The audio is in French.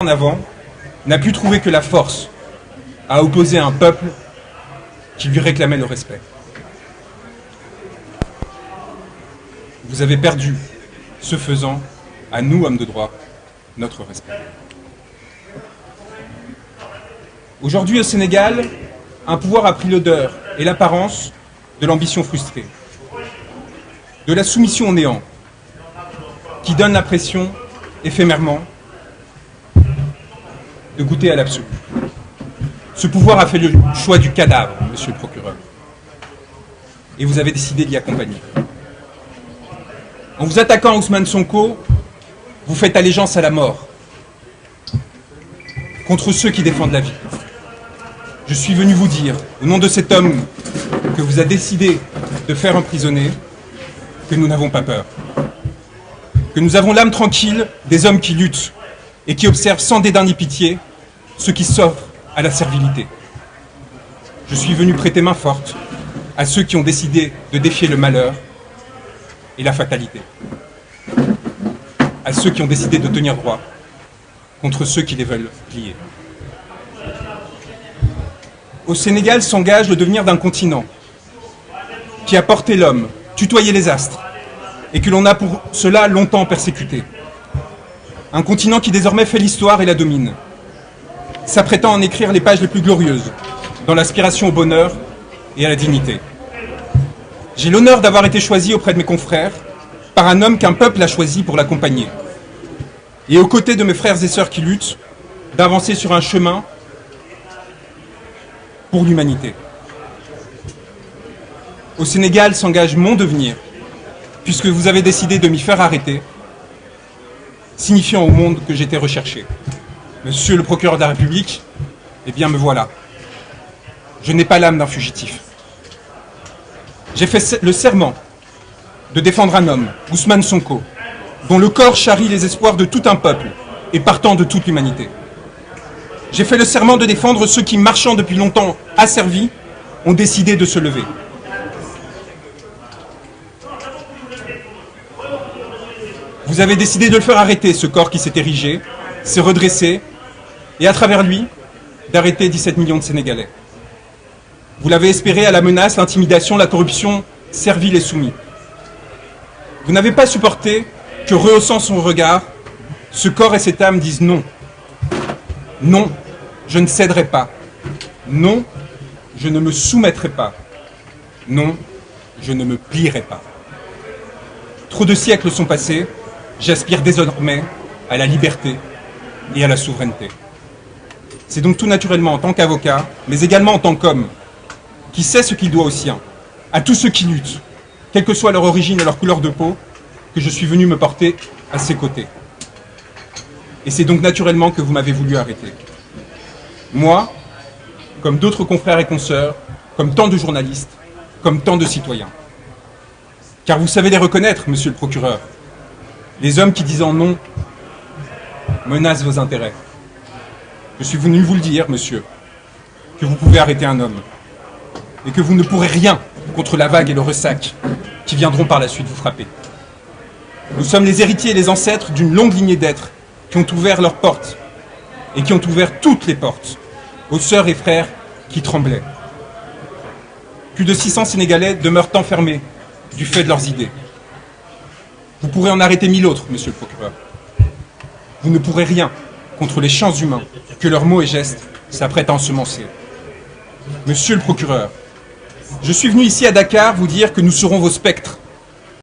en avant, n'a pu trouver que la force à opposer un peuple qui lui réclamait le respect. Vous avez perdu, ce faisant, à nous, hommes de droit, notre respect. Aujourd'hui, au Sénégal, un pouvoir a pris l'odeur et l'apparence de l'ambition frustrée, de la soumission au néant, qui donne l'impression, éphémèrement, de goûter à l'absolu. Ce pouvoir a fait le choix du cadavre, monsieur le procureur. Et vous avez décidé d'y accompagner. En vous attaquant à Ousmane Sonko, vous faites allégeance à la mort, contre ceux qui défendent la vie. Je suis venu vous dire, au nom de cet homme que vous avez décidé de faire emprisonner, que nous n'avons pas peur. Que nous avons l'âme tranquille des hommes qui luttent et qui observent sans dédain ni pitié ceux qui s'offrent à la servilité. Je suis venu prêter main forte à ceux qui ont décidé de défier le malheur et la fatalité. À ceux qui ont décidé de tenir droit contre ceux qui les veulent plier. Au Sénégal s'engage le devenir d'un continent qui a porté l'homme, tutoyé les astres, et que l'on a pour cela longtemps persécuté. Un continent qui désormais fait l'histoire et la domine, s'apprêtant à en écrire les pages les plus glorieuses, dans l'aspiration au bonheur et à la dignité. J'ai l'honneur d'avoir été choisi auprès de mes confrères par un homme qu'un peuple a choisi pour l'accompagner. Et aux côtés de mes frères et sœurs qui luttent, d'avancer sur un chemin pour l'humanité. Au Sénégal s'engage mon devenir, puisque vous avez décidé de m'y faire arrêter, signifiant au monde que j'étais recherché. Monsieur le procureur de la République, eh bien me voilà. Je n'ai pas l'âme d'un fugitif. J'ai fait le serment de défendre un homme, Ousmane Sonko, dont le corps charrie les espoirs de tout un peuple et partant de toute l'humanité. J'ai fait le serment de défendre ceux qui, marchant depuis longtemps asservis, ont décidé de se lever. Vous avez décidé de le faire arrêter, ce corps qui s'est érigé, s'est redressé, et à travers lui, d'arrêter 17 millions de Sénégalais. Vous l'avez espéré à la menace, l'intimidation, la corruption, servile et soumis. Vous n'avez pas supporté que, rehaussant son regard, ce corps et cette âme disent non. Non, je ne céderai pas. Non, je ne me soumettrai pas. Non, je ne me plierai pas. Trop de siècles sont passés, j'aspire désormais à la liberté et à la souveraineté. C'est donc tout naturellement en tant qu'avocat, mais également en tant qu'homme, qui sait ce qu'il doit aux siens, à tous ceux qui luttent, quelle que soit leur origine et leur couleur de peau, que je suis venu me porter à ses côtés. Et c'est donc naturellement que vous m'avez voulu arrêter. Moi, comme d'autres confrères et consoeurs, comme tant de journalistes, comme tant de citoyens. Car vous savez les reconnaître, monsieur le procureur. Les hommes qui, disant non, menacent vos intérêts. Je suis venu vous le dire, monsieur, que vous pouvez arrêter un homme, et que vous ne pourrez rien contre la vague et le ressac qui viendront par la suite vous frapper. Nous sommes les héritiers et les ancêtres d'une longue lignée d'êtres qui ont ouvert leurs portes, et qui ont ouvert toutes les portes, aux sœurs et frères qui tremblaient. Plus de 600 Sénégalais demeurent enfermés du fait de leurs idées. Vous pourrez en arrêter 1000 autres, monsieur le procureur. Vous ne pourrez rien contre les champs humains que leurs mots et gestes s'apprêtent à ensemencer. Monsieur le procureur, je suis venu ici à Dakar vous dire que nous serons vos spectres,